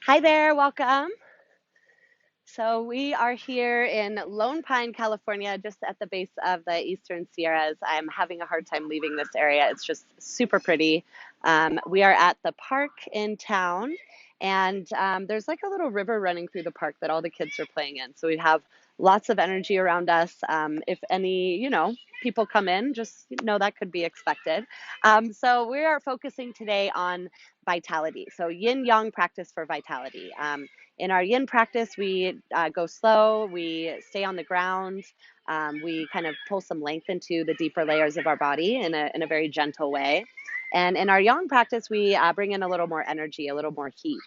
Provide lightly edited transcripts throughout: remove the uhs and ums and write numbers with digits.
Hi there, welcome. So we are here in Lone Pine, California, just at the base of the Eastern Sierras. I'm having a hard time leaving this area. It's just super pretty. We are at the park in town, and there's like a little river running through the park that all the kids are playing in. So we have lots of energy around us. If any, people come in, just know that could be expected. So we are focusing today on vitality. So yin yang practice for vitality. In our yin practice, we go slow, we stay on the ground, we kind of pull some length into the deeper layers of our body in a very gentle way. And in our yang practice, we bring in a little more energy, a little more heat.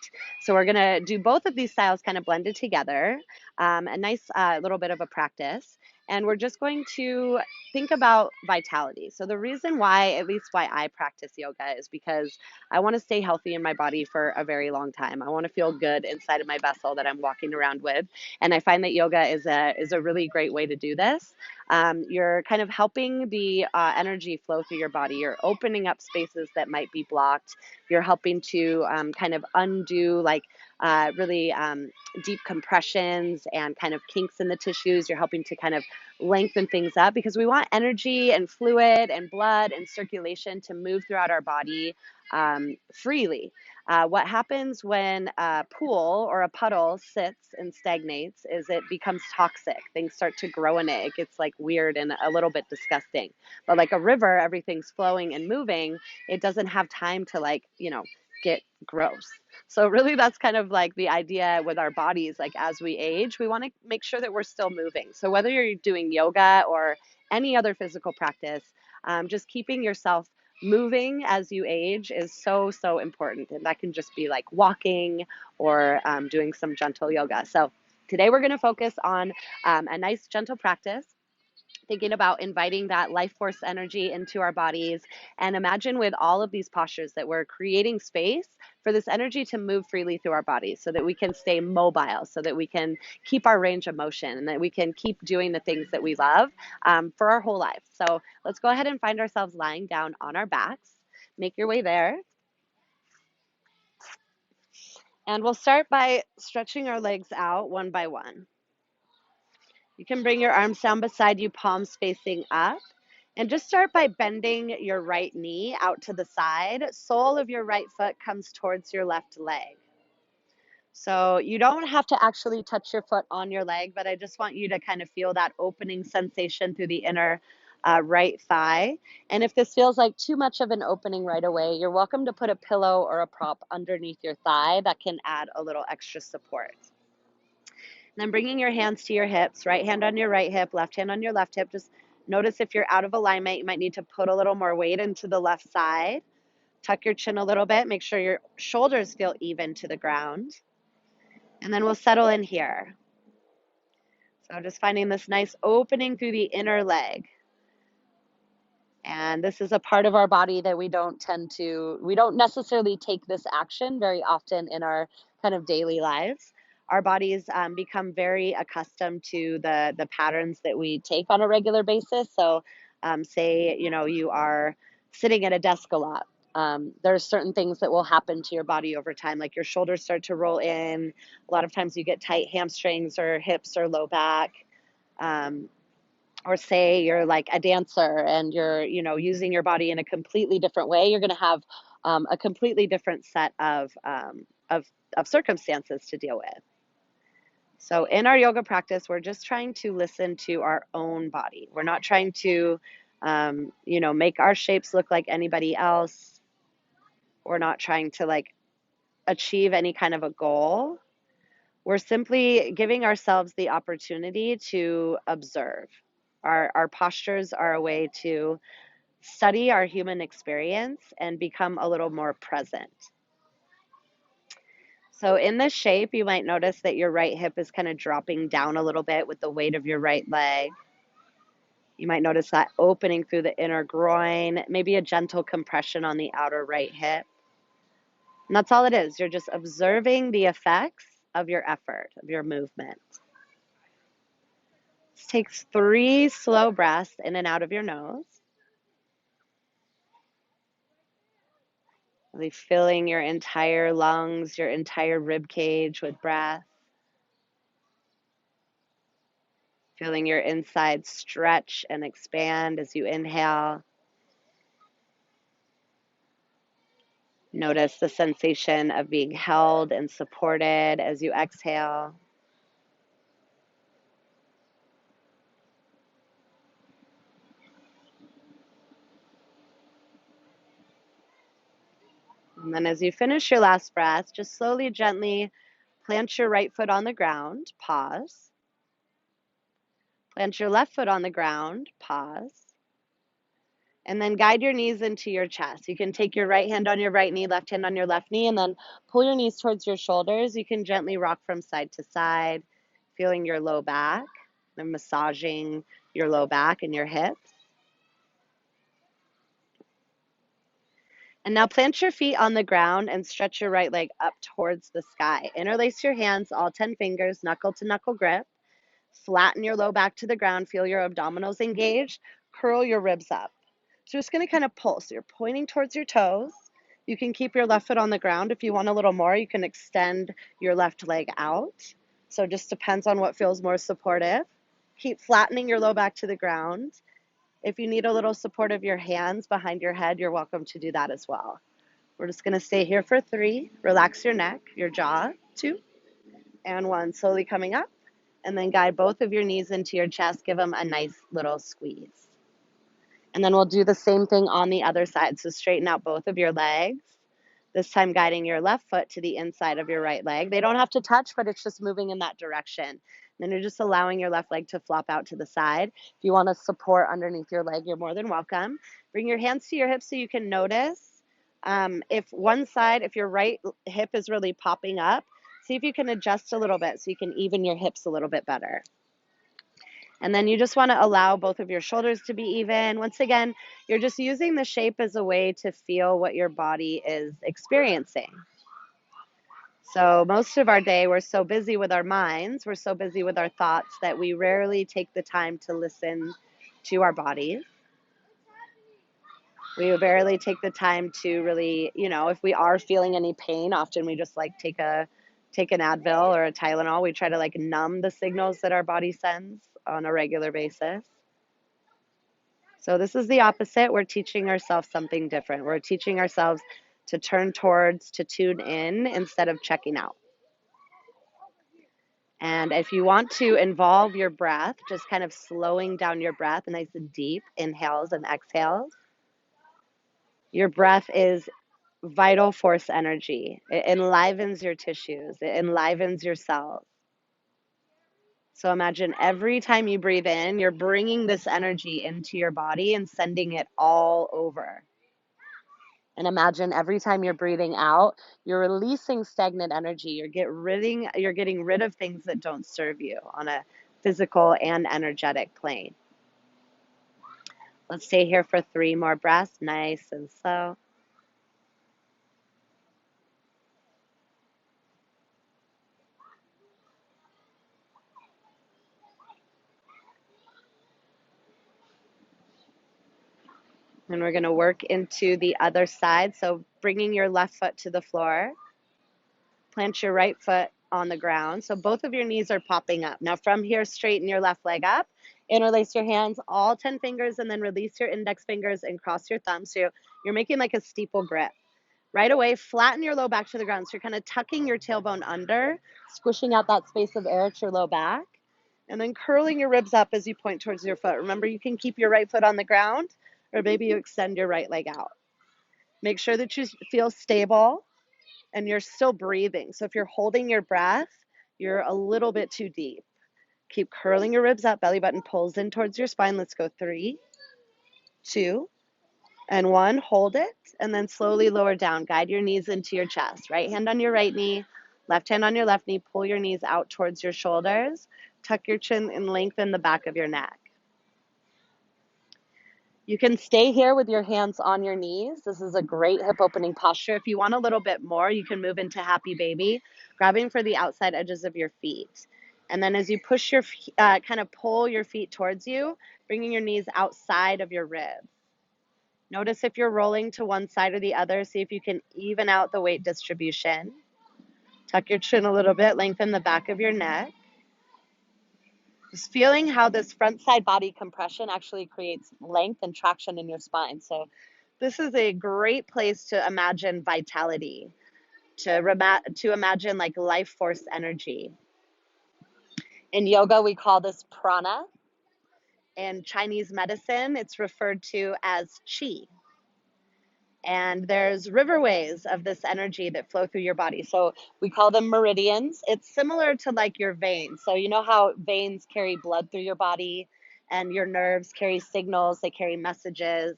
So we're going to do both of these styles kind of blended together, a nice little bit of a practice. And we're just going to think about vitality. So the reason why, at least why I practice yoga, is because I want to stay healthy in my body for a very long time. I want to feel good inside of my vessel that I'm walking around with. And I find that yoga is a really great way to do this. You're kind of helping the energy flow through your body. You're opening up spaces that might be blocked. You're helping to kind of undo really deep compressions and kind of kinks in the tissues. You're helping to kind of lengthen things up because we want energy and fluid and blood and circulation to move throughout our body freely. What happens when a pool or a puddle sits and stagnates is it becomes toxic. Things start to grow in it. It gets like weird and a little bit disgusting. But like a river, everything's flowing and moving. It doesn't have time to get gross. So really that's kind of like the idea with our bodies. Like as we age, we want to make sure that we're still moving. So whether you're doing yoga or any other physical practice, just keeping yourself moving as you age is so, so important. And that can just be like walking or doing some gentle yoga. So today we're going to focus on a nice gentle practice, thinking about inviting that life force energy into our bodies. And imagine with all of these postures that we're creating space for this energy to move freely through our bodies so that we can stay mobile, so that we can keep our range of motion and that we can keep doing the things that we love for our whole life. So let's go ahead and find ourselves lying down on our backs. Make your way there. And we'll start by stretching our legs out one by one. You can bring your arms down beside you, palms facing up. And just start by bending your right knee out to the side. Sole of your right foot comes towards your left leg. So you don't have to actually touch your foot on your leg, but I just want you to kind of feel that opening sensation through the inner right thigh. And if this feels like too much of an opening right away, you're welcome to put a pillow or a prop underneath your thigh that can add a little extra support. And then bringing your hands to your hips, right hand on your right hip, left hand on your left hip. Just notice if you're out of alignment, you might need to put a little more weight into the left side. Tuck your chin a little bit. Make sure your shoulders feel even to the ground. And then we'll settle in here. So just finding this nice opening through the inner leg. And this is a part of our body that we don't necessarily take this action very often in our kind of daily lives. Our bodies become very accustomed to the patterns that we take on a regular basis. So say, you are sitting at a desk a lot. There's certain things that will happen to your body over time, like your shoulders start to roll in. A lot of times you get tight hamstrings or hips or low back. Or say you're like a dancer and you're, using your body in a completely different way, you're going to have a completely different set of circumstances to deal with. So in our yoga practice, we're just trying to listen to our own body. We're not trying to, make our shapes look like anybody else. We're not trying to achieve any kind of a goal. We're simply giving ourselves the opportunity to observe. Our postures are a way to study our human experience and become a little more present. So in this shape, you might notice that your right hip is kind of dropping down a little bit with the weight of your right leg. You might notice that opening through the inner groin, maybe a gentle compression on the outer right hip. And that's all it is. You're just observing the effects of your effort, of your movement. This takes 3 slow breaths in and out of your nose. Really filling your entire lungs, your entire rib cage with breath. Feeling your insides stretch and expand as you inhale. Notice the sensation of being held and supported as you exhale. And then as you finish your last breath, just slowly, gently plant your right foot on the ground, pause. Plant your left foot on the ground, pause. And then guide your knees into your chest. You can take your right hand on your right knee, left hand on your left knee, and then pull your knees towards your shoulders. You can gently rock from side to side, feeling your low back and massaging your low back and your hips. And now plant your feet on the ground and stretch your right leg up towards the sky. Interlace your hands, all 10 fingers, knuckle to knuckle grip. Flatten your low back to the ground. Feel your abdominals engaged. Curl your ribs up. So just going to kind of pull. So you're pointing towards your toes. You can keep your left foot on the ground. If you want a little more, you can extend your left leg out. So it just depends on what feels more supportive. Keep flattening your low back to the ground. If you need a little support of your hands behind your head, you're welcome to do that as well. We're just going to stay here for 3. Relax your neck, your jaw. 2 and 1. Slowly coming up. And then guide both of your knees into your chest. Give them a nice little squeeze. And then we'll do the same thing on the other side. So straighten out both of your legs. This time guiding your left foot to the inside of your right leg. They don't have to touch, but it's just moving in that direction. Then you're just allowing your left leg to flop out to the side. If you want to support underneath your leg, you're more than welcome. Bring your hands to your hips so you can notice. If your right hip is really popping up, see if you can adjust a little bit so you can even your hips a little bit better. And then you just want to allow both of your shoulders to be even. Once again, you're just using the shape as a way to feel what your body is experiencing. So most of our day, we're so busy with our minds, we're so busy with our thoughts that we rarely take the time to listen to our bodies. We rarely take the time to really, if we are feeling any pain, often we just like take an Advil or a Tylenol. We try to like numb the signals that our body sends on a regular basis. So this is the opposite. We're teaching ourselves something different. We're teaching ourselves to turn towards, to tune in instead of checking out. And if you want to involve your breath, just kind of slowing down your breath, nice and deep inhales and exhales. Your breath is vital force energy. It enlivens your tissues. It enlivens your cells. So imagine every time you breathe in, you're bringing this energy into your body and sending it all over. And imagine every time you're breathing out, you're releasing stagnant energy. You're getting rid of things that don't serve you on a physical and energetic plane. Let's stay here for 3 more breaths, nice and slow. And we're going to work into the other side. So bringing your left foot to the floor. Plant your right foot on the ground. So both of your knees are popping up. Now from here, straighten your left leg up. Interlace your hands, all 10 fingers, and then release your index fingers and cross your thumbs. So you're making like a steeple grip. Right away, flatten your low back to the ground. So you're kind of tucking your tailbone under, squishing out that space of air at your low back, and then curling your ribs up as you point towards your foot. Remember, you can keep your right foot on the ground, or maybe you extend your right leg out. Make sure that you feel stable and you're still breathing. So if you're holding your breath, you're a little bit too deep. Keep curling your ribs up, belly button pulls in towards your spine. Let's go 3, 2, and 1. Hold it, and then slowly lower down. Guide your knees into your chest. Right hand on your right knee, left hand on your left knee. Pull your knees out towards your shoulders. Tuck your chin and lengthen the back of your neck. You can stay here with your hands on your knees. This is a great hip opening posture. If you want a little bit more, you can move into happy baby, grabbing for the outside edges of your feet. And then as you push kind of pull your feet towards you, bringing your knees outside of your ribs. Notice if you're rolling to one side or the other. See if you can even out the weight distribution. Tuck your chin a little bit, lengthen the back of your neck. Just feeling how this front side body compression actually creates length and traction in your spine. So this is a great place to imagine vitality, to imagine like life force energy. In yoga, we call this prana. In Chinese medicine, it's referred to as qi. And there's riverways of this energy that flow through your body. So we call them meridians. It's similar to like your veins. So you know how veins carry blood through your body and your nerves carry signals, they carry messages.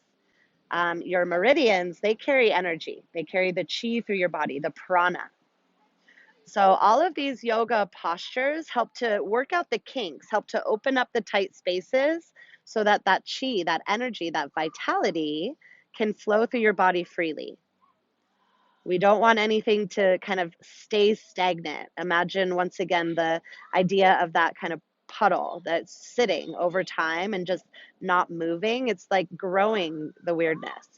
Your meridians, they carry energy. They carry the chi through your body, the prana. So all of these yoga postures help to work out the kinks, help to open up the tight spaces so that that chi, that energy, that vitality can flow through your body freely. We don't want anything to kind of stay stagnant. Imagine once again the idea of that kind of puddle that's sitting over time and just not moving. It's like growing the weirdness.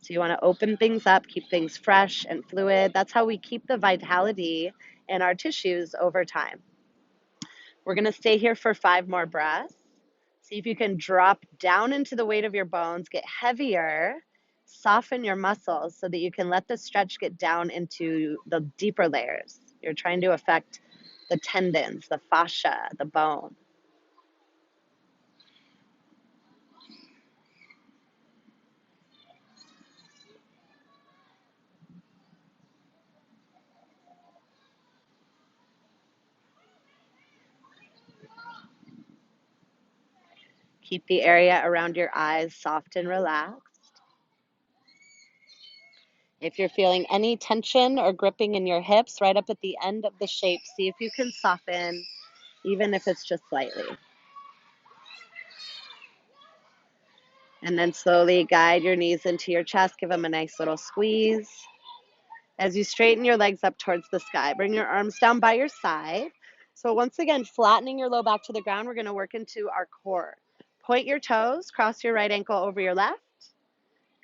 So you want to open things up, keep things fresh and fluid. That's how we keep the vitality in our tissues over time. We're going to stay here for 5 more breaths. See if you can drop down into the weight of your bones, get heavier, soften your muscles so that you can let the stretch get down into the deeper layers. You're trying to affect the tendons, the fascia, the bone. Keep the area around your eyes soft and relaxed. If you're feeling any tension or gripping in your hips right up at the end of the shape, see if you can soften, even if it's just slightly. And then slowly guide your knees into your chest. Give them a nice little squeeze. As you straighten your legs up towards the sky, bring your arms down by your side. So once again, flattening your low back to the ground, we're going to work into our core. Point your toes, cross your right ankle over your left.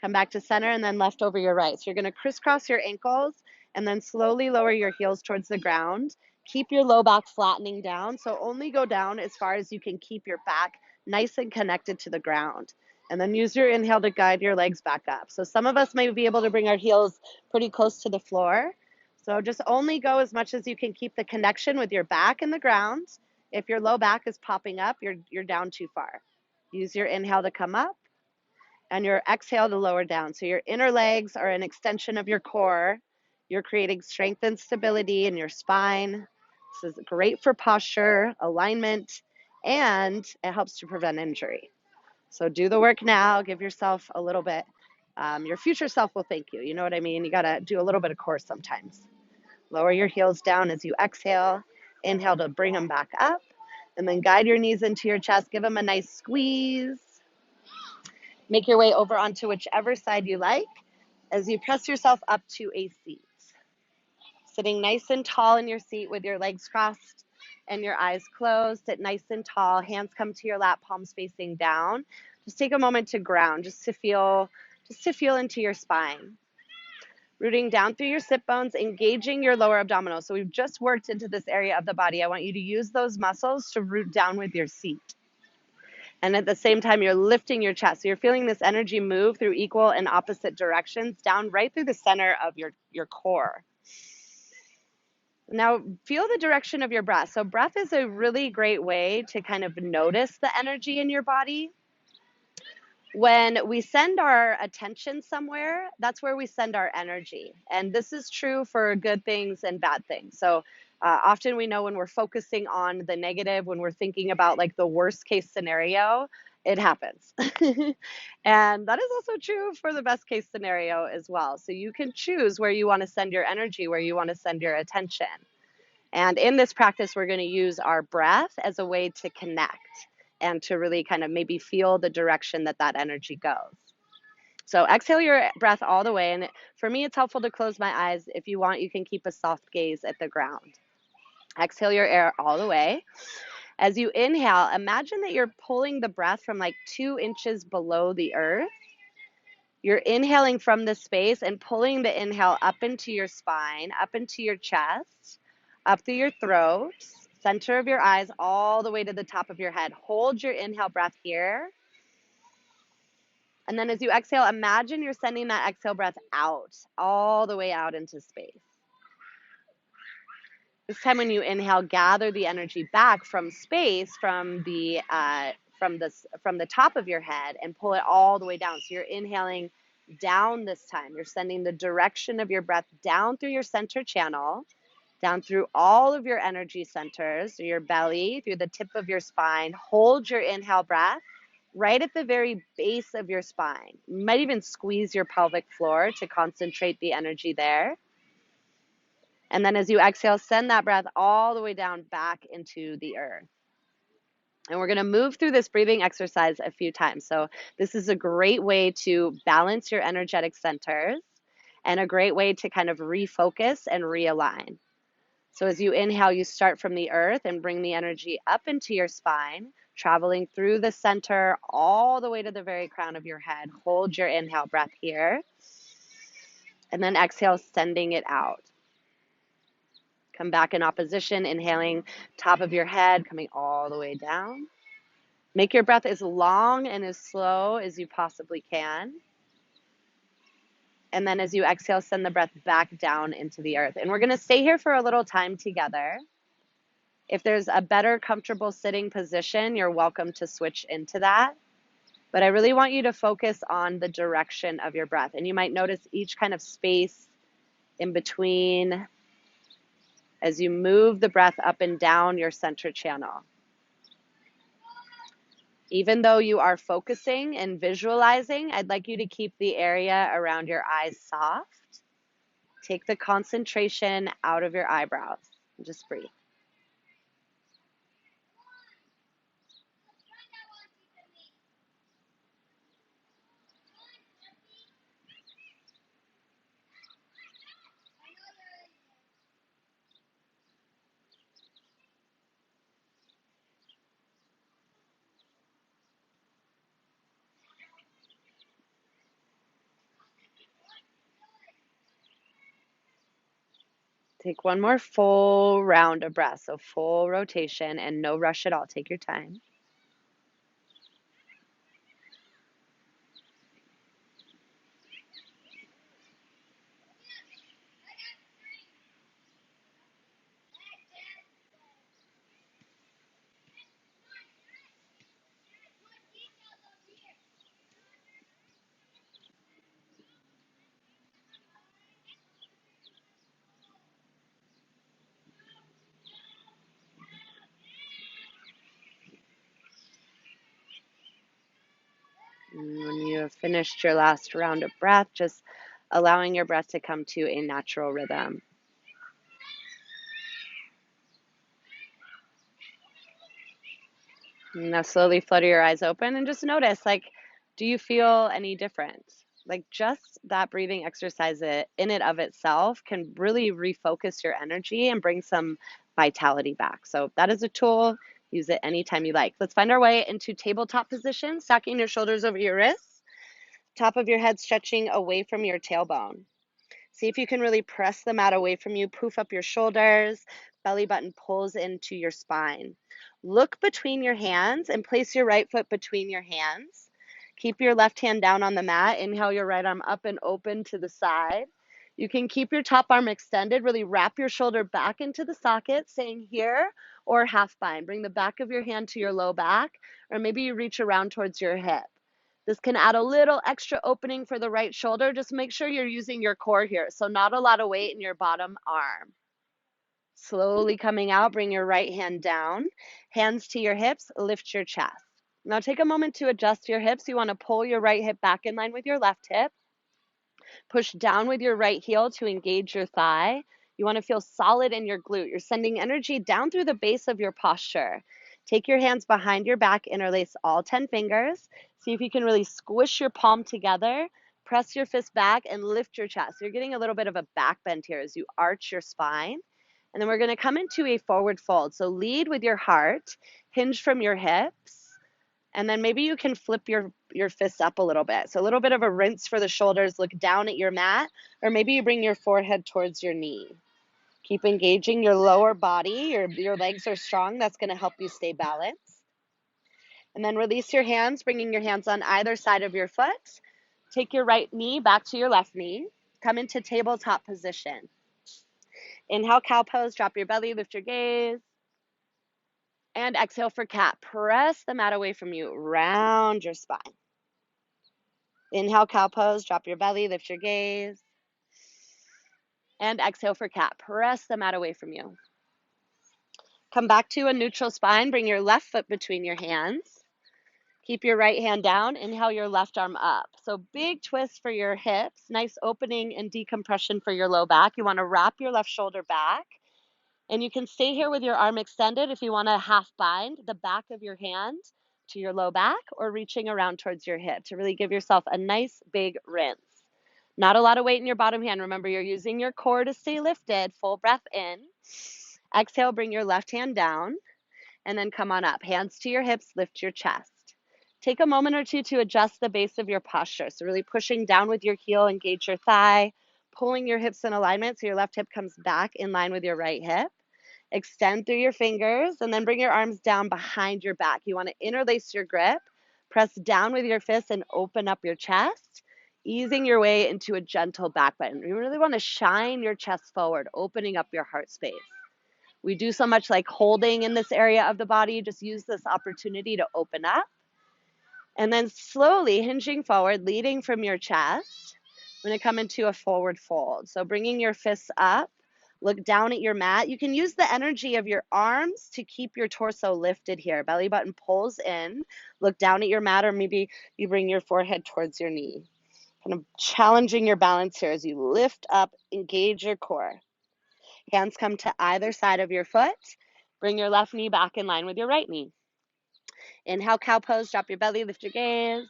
Come back to center and then left over your right. So you're going to crisscross your ankles and then slowly lower your heels towards the ground. Keep your low back flattening down. So only go down as far as you can keep your back nice and connected to the ground. And then use your inhale to guide your legs back up. So some of us may be able to bring our heels pretty close to the floor. So just only go as much as you can keep the connection with your back and the ground. If your low back is popping up, you're down too far. Use your inhale to come up and your exhale to lower down. So your inner legs are an extension of your core. You're creating strength and stability in your spine. This is great for posture, alignment, and it helps to prevent injury. So do the work now. Give yourself a little bit. Your future self will thank you. You know what I mean? You got to do a little bit of core sometimes. Lower your heels down as you exhale. Inhale to bring them back up. And then guide your knees into your chest. Give them a nice squeeze. Make your way over onto whichever side you like as you press yourself up to a seat. Sitting nice and tall in your seat with your legs crossed and your eyes closed. Sit nice and tall. Hands come to your lap, palms facing down. Just take a moment to ground, just to feel into your spine. Rooting down through your sit bones, engaging your lower abdominals. So we've just worked into this area of the body. I want you to use those muscles to root down with your seat. And at the same time, you're lifting your chest. So you're feeling this energy move through equal and opposite directions, down right through the center of your core. Now, feel the direction of your breath. So breath is a really great way to kind of notice the energy in your body. When we send our attention somewhere, that's where we send our energy. And this is true for good things and bad things. So often we know when we're focusing on the negative, when we're thinking about like the worst case scenario, it happens. And that is also true for the best case scenario as well. So you can choose where you want to send your energy, where you want to send your attention. And in this practice, we're going to use our breath as a way to connect and to really kind of maybe feel the direction that that energy goes. So exhale your breath all the way. And for me, it's helpful to close my eyes. If you want, you can keep a soft gaze at the ground. Exhale your air all the way. As you inhale, imagine that you're pulling the breath from like 2 inches below the earth. You're inhaling from this space and pulling the inhale up into your spine, up into your chest, up through your throat, center of your eyes, all the way to the top of your head. Hold your inhale breath here. And then as you exhale, imagine you're sending that exhale breath out, all the way out into space. This time when you inhale, gather the energy back from space, from the top of your head, and pull it all the way down. So you're inhaling down this time. You're sending the direction of your breath down through your center channel, down through all of your energy centers, through your belly, through the tip of your spine. Hold your inhale breath right at the very base of your spine. You might even squeeze your pelvic floor to concentrate the energy there. And then as you exhale, send that breath all the way down back into the earth. And we're going to move through this breathing exercise a few times. So this is a great way to balance your energetic centers and a great way to kind of refocus and realign. So as you inhale, you start from the earth and bring the energy up into your spine, traveling through the center all the way to the very crown of your head. Hold your inhale breath here. And then exhale, sending it out. Come back in opposition, inhaling top of your head, coming all the way down. Make your breath as long and as slow as you possibly can. And then as you exhale, send the breath back down into the earth. And we're going to stay here for a little time together. If there's a better comfortable sitting position, you're welcome to switch into that. But I really want you to focus on the direction of your breath. And you might notice each kind of space in between as you move the breath up and down your center channel. Even though you are focusing and visualizing, I'd like you to keep the area around your eyes soft. Take the concentration out of your eyebrows and just breathe. Take one more full round of breath, so full rotation and no rush at all. Take your time. And when you have finished your last round of breath, just allowing your breath to come to a natural rhythm. Now slowly flutter your eyes open and just notice, do you feel any different? Just that breathing exercise in and of itself can really refocus your energy and bring some vitality back. So that is a tool. Use it anytime you like. Let's find our way into tabletop position, stacking your shoulders over your wrists, top of your head stretching away from your tailbone. See if you can really press the mat away from you, poof up your shoulders, belly button pulls into your spine. Look between your hands and place your right foot between your hands. Keep your left hand down on the mat. Inhale your right arm up and open to the side. You can keep your top arm extended, really wrap your shoulder back into the socket, staying here, or half bind. Bring the back of your hand to your low back, or maybe you reach around towards your hip. This can add a little extra opening for the right shoulder. Just make sure you're using your core here, so not a lot of weight in your bottom arm. Slowly coming out, bring your right hand down, hands to your hips, lift your chest. Now take a moment to adjust your hips. You want to pull your right hip back in line with your left hip. Push down with your right heel to engage your thigh. You want to feel solid in your glute. You're sending energy down through the base of your posture. Take your hands behind your back, interlace all 10 fingers. See if you can really squish your palm together. Press your fist back and lift your chest. You're getting a little bit of a back bend here as you arch your spine. And then we're going to come into a forward fold. So lead with your heart, hinge from your hips, And then maybe you can flip your fists up a little bit. So a little bit of a rinse for the shoulders, look down at your mat, or maybe you bring your forehead towards your knee. Keep engaging your lower body. Your legs are strong. That's going to help you stay balanced. And then release your hands, bringing your hands on either side of your foot. Take your right knee back to your left knee. Come into tabletop position. Inhale, cow pose, drop your belly, lift your gaze. And exhale for cat. Press the mat away from you, round your spine. Inhale, cow pose, drop your belly, lift your gaze. And exhale for cat. Press the mat away from you. Come back to a neutral spine. Bring your left foot between your hands. Keep your right hand down. Inhale your left arm up. So big twist for your hips. Nice opening and decompression for your low back. You want to wrap your left shoulder back. And you can stay here with your arm extended if you want to half bind the back of your hand to your low back or reaching around towards your hip to really give yourself a nice big rinse. Not a lot of weight in your bottom hand. Remember, you're using your core to stay lifted. Full breath in. Exhale, bring your left hand down and then come on up. Hands to your hips, lift your chest. Take a moment or two to adjust the base of your posture. So really pushing down with your heel, engage your thigh, pulling your hips in alignment so your left hip comes back in line with your right hip. Extend through your fingers and then bring your arms down behind your back. You want to interlace your grip, press down with your fists and open up your chest, easing your way into a gentle back bend. You really want to shine your chest forward, opening up your heart space. We do so much like holding in this area of the body. Just use this opportunity to open up. And then slowly hinging forward, leading from your chest. I'm going to come into a forward fold. So bringing your fists up, look down at your mat. You can use the energy of your arms to keep your torso lifted here. Belly button pulls in, look down at your mat, or maybe you bring your forehead towards your knee. Kind of challenging your balance here as you lift up, engage your core. Hands come to either side of your foot. Bring your left knee back in line with your right knee. Inhale, cow pose, drop your belly, lift your gaze.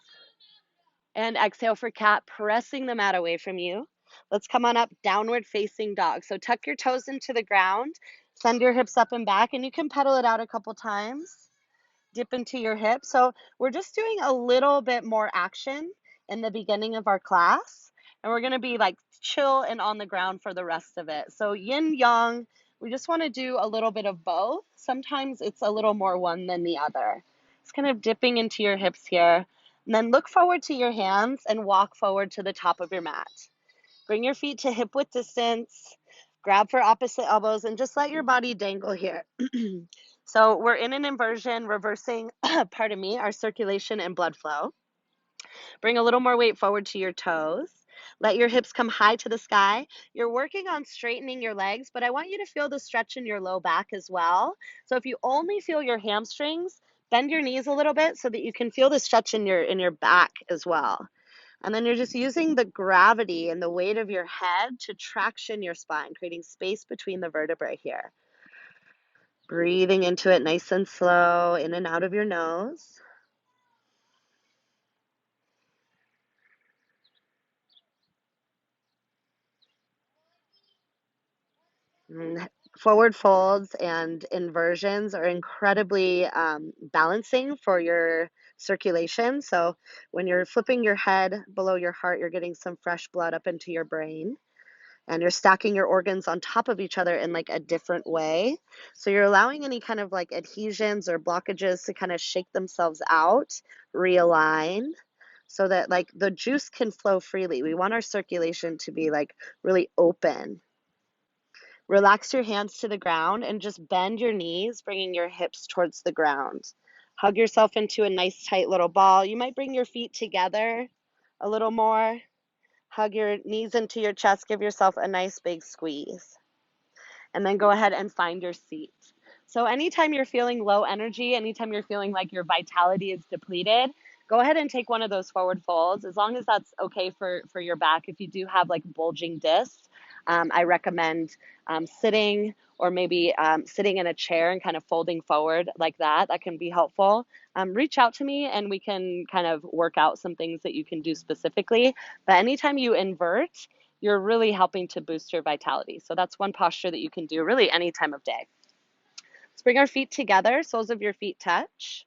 And exhale for cat, pressing the mat away from you. Let's come on up, downward facing dog. So tuck your toes into the ground, send your hips up and back, and you can pedal it out a couple times. Dip into your hips. So we're just doing a little bit more action in the beginning of our class, and we're going to be like chill and on the ground for the rest of it. So yin yang, we just want to do a little bit of both. Sometimes it's a little more one than the other. It's kind of dipping into your hips here. And then look forward to your hands and walk forward to the top of your mat. Bring your feet to hip width distance. Grab for opposite elbows and just let your body dangle here. So we're in an inversion, reversing, pardon me, our circulation and blood flow. Bring a little more weight forward to your toes. Let your hips come high to the sky. You're working on straightening your legs, but I want you to feel the stretch in your low back as well. So if you only feel your hamstrings, bend your knees a little bit so that you can feel the stretch in your back as well. And then you're just using the gravity and the weight of your head to traction your spine, creating space between the vertebrae here. Breathing into it nice and slow, in and out of your nose. Forward folds and inversions are incredibly balancing for your circulation. So when you're flipping your head below your heart, you're getting some fresh blood up into your brain. And you're stacking your organs on top of each other in like a different way. So you're allowing any kind of like adhesions or blockages to kind of shake themselves out, realign, so that like the juice can flow freely. We want our circulation to be like really open. Relax your hands to the ground and just bend your knees, bringing your hips towards the ground. Hug yourself into a nice tight little ball. You might bring your feet together a little more. Hug your knees into your chest. Give yourself a nice big squeeze. And then go ahead and find your seat. So anytime you're feeling low energy, anytime you're feeling like your vitality is depleted, go ahead and take one of those forward folds, as long as that's okay for your back. If you do have like bulging discs, I recommend sitting, or maybe sitting in a chair and kind of folding forward like that. That can be helpful. Reach out to me and we can kind of work out some things that you can do specifically. But anytime you invert, you're really helping to boost your vitality. So that's one posture that you can do really any time of day. Let's bring our feet together, soles of your feet touch.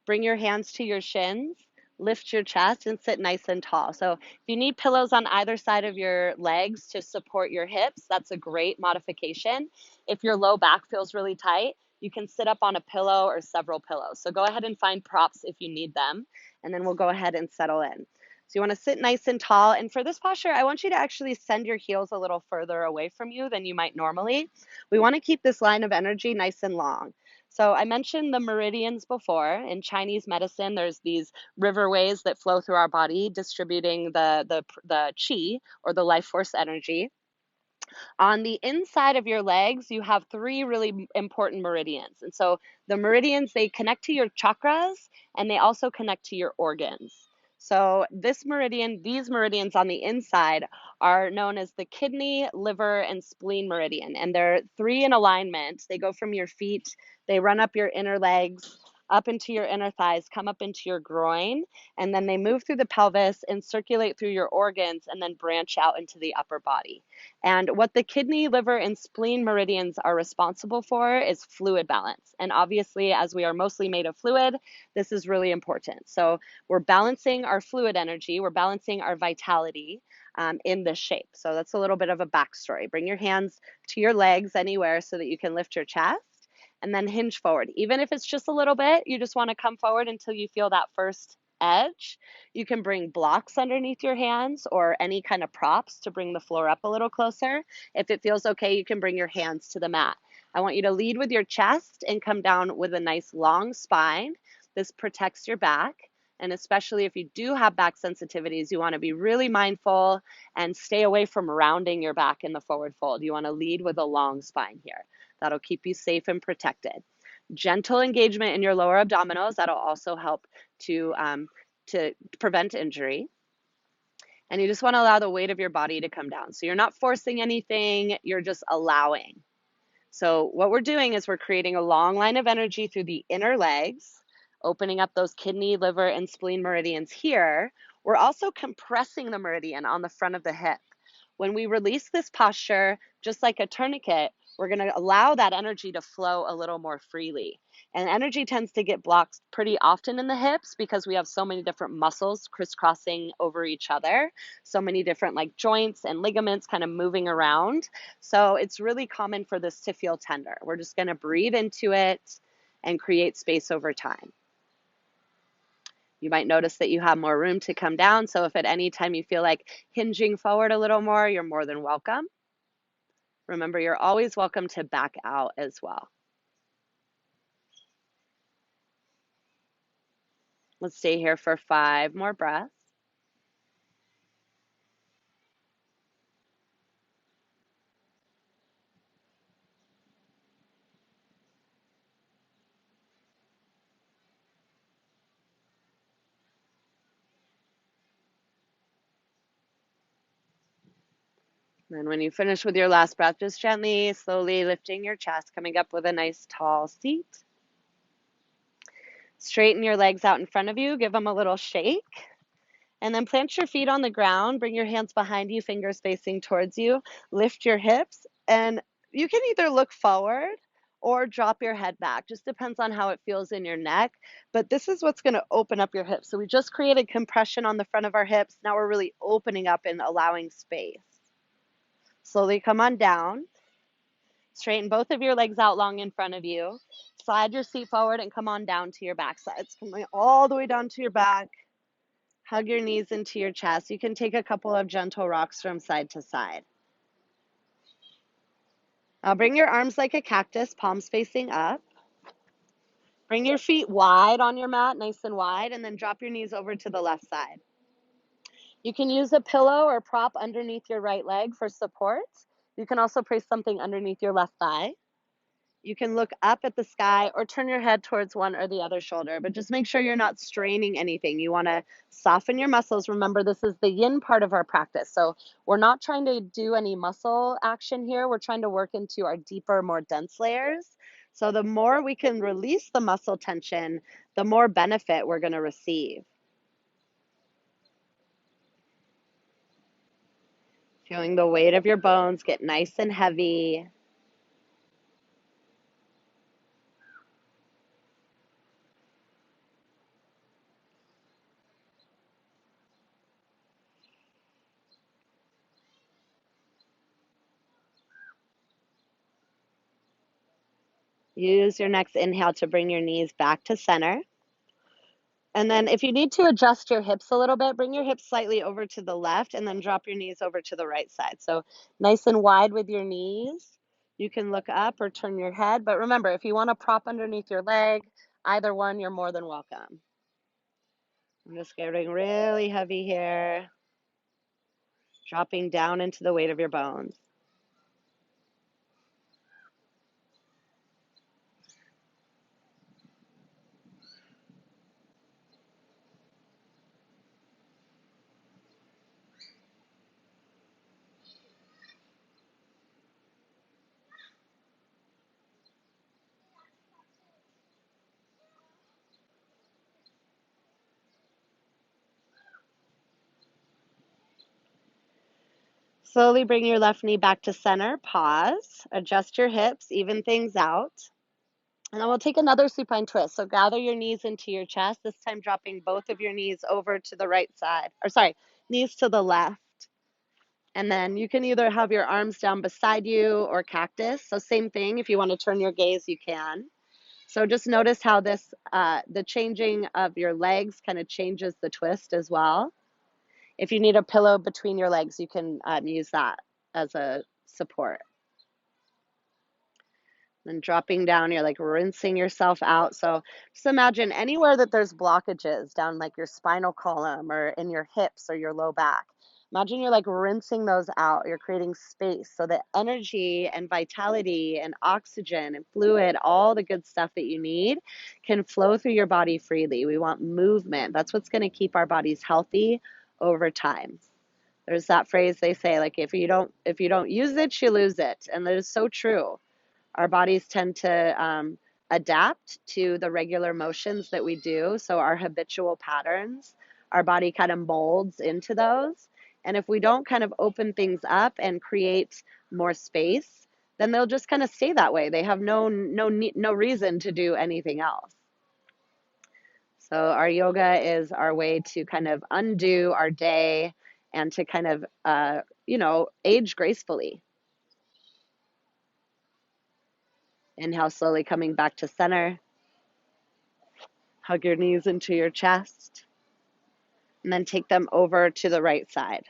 Bring your hands to your shins, lift your chest, and sit nice and tall. So if you need pillows on either side of your legs to support your hips, that's a great modification. If your low back feels really tight, you can sit up on a pillow or several pillows. So go ahead and find props if you need them, and then we'll go ahead and settle in. So you want to sit nice and tall. And for this posture, I want you to actually send your heels a little further away from you than you might normally. We want to keep this line of energy nice and long. So I mentioned the meridians before. In Chinese medicine, there's these riverways that flow through our body, distributing the qi, or the life force energy. On the inside of your legs, you have three really important meridians. And so the meridians, they connect to your chakras, and they also connect to your organs. So these meridians on the inside are known as the kidney, liver, and spleen meridian. And they're three in alignment. They go from your feet, they run up your inner legs, up into your inner thighs, come up into your groin, and then they move through the pelvis and circulate through your organs and then branch out into the upper body. And what the kidney, liver, and spleen meridians are responsible for is fluid balance. And obviously, as we are mostly made of fluid, this is really important. So we're balancing our fluid energy, we're balancing our vitality in this shape. So that's a little bit of a backstory. Bring your hands to your legs anywhere so that you can lift your chest, and then hinge forward. Even if it's just a little bit, you just want to come forward until you feel that first edge. You can bring blocks underneath your hands or any kind of props to bring the floor up a little closer. If it feels okay, you can bring your hands to the mat. I want you to lead with your chest and come down with a nice long spine. This protects your back. And especially if you do have back sensitivities, you want to be really mindful and stay away from rounding your back in the forward fold. You want to lead with a long spine here. That'll keep you safe and protected. Gentle engagement in your lower abdominals. That'll also help to prevent injury. And you just want to allow the weight of your body to come down. So you're not forcing anything, you're just allowing. So what we're doing is we're creating a long line of energy through the inner legs, opening up those kidney, liver, and spleen meridians here. We're also compressing the meridian on the front of the hip. When we release this posture, just like a tourniquet, we're going to allow that energy to flow a little more freely. And energy tends to get blocked pretty often in the hips because we have so many different muscles crisscrossing over each other, so many different like joints and ligaments kind of moving around. So it's really common for this to feel tender. We're just going to breathe into it and create space over time. You might notice that you have more room to come down. So if at any time you feel like hinging forward a little more, you're more than welcome. Remember, you're always welcome to back out as well. Let's stay here for 5 more breaths. And when you finish with your last breath, just gently, slowly lifting your chest, coming up with a nice tall seat. Straighten your legs out in front of you, give them a little shake. And then plant your feet on the ground, bring your hands behind you, fingers facing towards you, lift your hips, and you can either look forward or drop your head back. Just depends on how it feels in your neck, but this is what's going to open up your hips. So we just created compression on the front of our hips. Now we're really opening up and allowing space. Slowly come on down. Straighten both of your legs out long in front of you. Slide your seat forward and come on down to your back sides. Coming all the way down to your back. Hug your knees into your chest. You can take a couple of gentle rocks from side to side. Now bring your arms like a cactus, palms facing up. Bring your feet wide on your mat, nice and wide, and then drop your knees over to the left side. You can use a pillow or prop underneath your right leg for support. You can also place something underneath your left thigh. You can look up at the sky or turn your head towards one or the other shoulder, but just make sure you're not straining anything. You want to soften your muscles. Remember, this is the yin part of our practice. So we're not trying to do any muscle action here. We're trying to work into our deeper, more dense layers. So the more we can release the muscle tension, the more benefit we're going to receive. Feeling the weight of your bones get nice and heavy. Use your next inhale to bring your knees back to center. And then if you need to adjust your hips a little bit, bring your hips slightly over to the left and then drop your knees over to the right side. So nice and wide with your knees. You can look up or turn your head. But remember, if you want to prop underneath your leg, either one, you're more than welcome. I'm just getting really heavy here, dropping down into the weight of your bones. Slowly bring your left knee back to center. Pause. Adjust your hips. Even things out. And then we'll take another supine twist. So gather your knees into your chest, this time dropping both of your knees over to the right side. Or sorry, knees to the left. And then you can either have your arms down beside you or cactus. So same thing. If you want to turn your gaze, you can. So just notice how this, the changing of your legs kind of changes the twist as well. If you need a pillow between your legs, you can use that as a support. Then dropping down, you're like rinsing yourself out. So just imagine anywhere that there's blockages down like your spinal column or in your hips or your low back. Imagine you're like rinsing those out. You're creating space so that energy and vitality and oxygen and fluid, all the good stuff that you need, can flow through your body freely. We want movement. That's what's going to keep our bodies healthy over time. There's that phrase they say, like if you don't use it, you lose it. And that is so true. Our bodies tend to adapt to the regular motions that we do. So our habitual patterns, our body kind of molds into those. And if we don't kind of open things up and create more space, then they'll just kind of stay that way. They have no reason to do anything else. So our yoga is our way to kind of undo our day and to kind of, age gracefully. Inhale, slowly coming back to center. Hug your knees into your chest. And then take them over to the right side.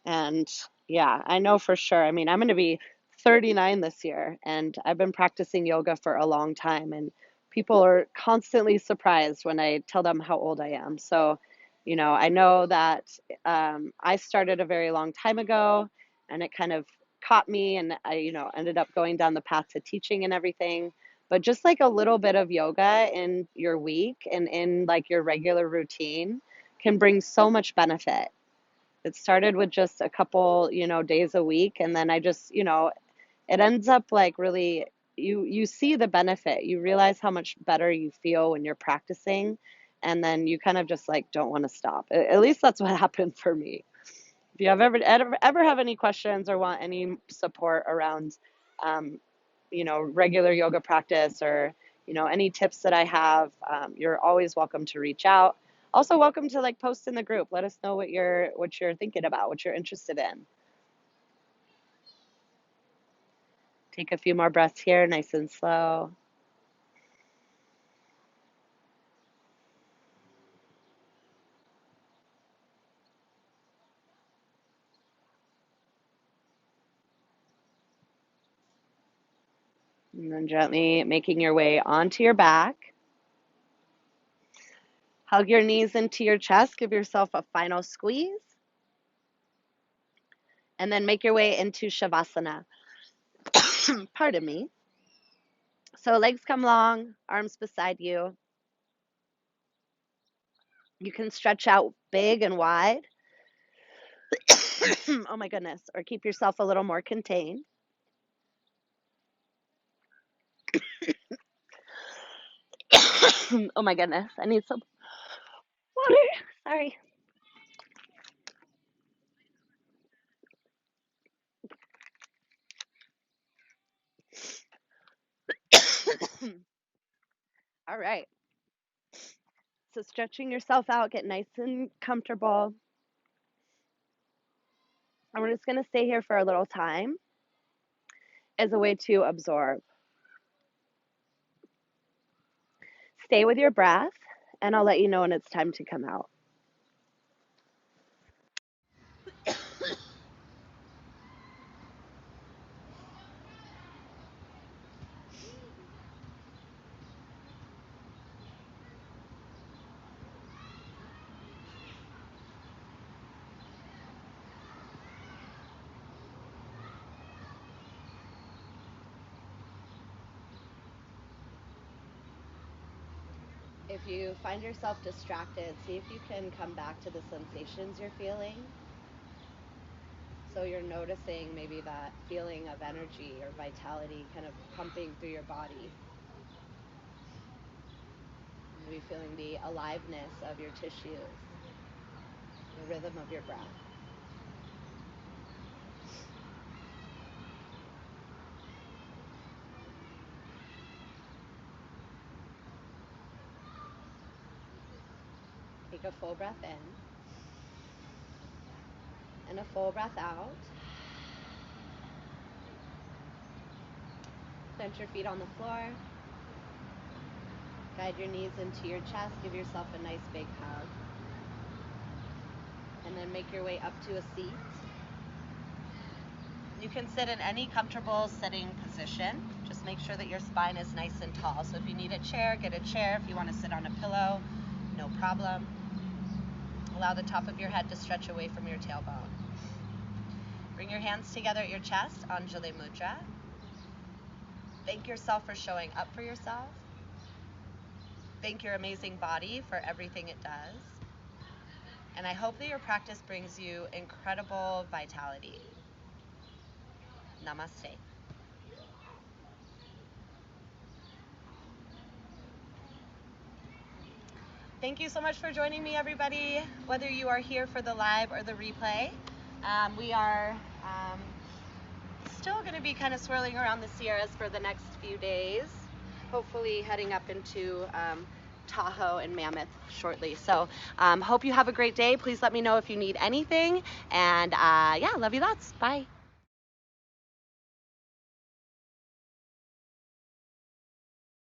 And yeah, I know for sure. I mean, I'm going to be 39 this year, and I've been practicing yoga for a long time. And people are constantly surprised when I tell them how old I am. So, I know that I started a very long time ago, and it kind of caught me, and I, ended up going down the path to teaching and everything. But just like a little bit of yoga in your week and in like your regular routine can bring so much benefit. It started with just a couple, days a week, and then I just, it ends up like really you see the benefit. You realize how much better you feel when you're practicing, and then you kind of just like don't want to stop. At least that's what happened for me. If you have ever have any questions or want any support around regular yoga practice or, any tips that I have, you're always welcome to reach out. Also welcome to like post in the group. Let us know what you're thinking about, what you're interested in. Take a few more breaths here, nice and slow. And then gently making your way onto your back. Hug your knees into your chest. Give yourself a final squeeze. And then make your way into Shavasana. Pardon me. So legs come long, arms beside you. You can stretch out big and wide. Oh my goodness. Or keep yourself a little more contained. Oh my goodness. I need some water. Sorry. All right. So stretching yourself out, get nice and comfortable. And we're just going to stay here for a little time as a way to absorb. stay with your breath, and I'll let you know when it's time to come out. If you find yourself distracted, see if you can come back to the sensations you're feeling. So you're noticing maybe that feeling of energy or vitality kind of pumping through your body. Maybe feeling the aliveness of your tissues, the rhythm of your breath. Take a full breath in and a full breath out. Plant your feet on the floor. Guide your knees into your chest. Give yourself a nice big hug. And then make your way up to a seat. You can sit in any comfortable sitting position. Just make sure that your spine is nice and tall. So if you need a chair, get a chair. If you want to sit on a pillow, no problem. Allow the top of your head to stretch away from your tailbone. Bring your hands together at your chest, Anjali Mudra. Thank yourself for showing up for yourself. Thank your amazing body for everything it does. And I hope that your practice brings you incredible vitality. Namaste. Thank you so much for joining me, everybody, whether you are here for the live or the replay. We are still going to be kind of swirling around the Sierras for the next few days, hopefully heading up into Tahoe and Mammoth shortly. So hope you have a great day. Please let me know if you need anything. And yeah, love you lots. Bye.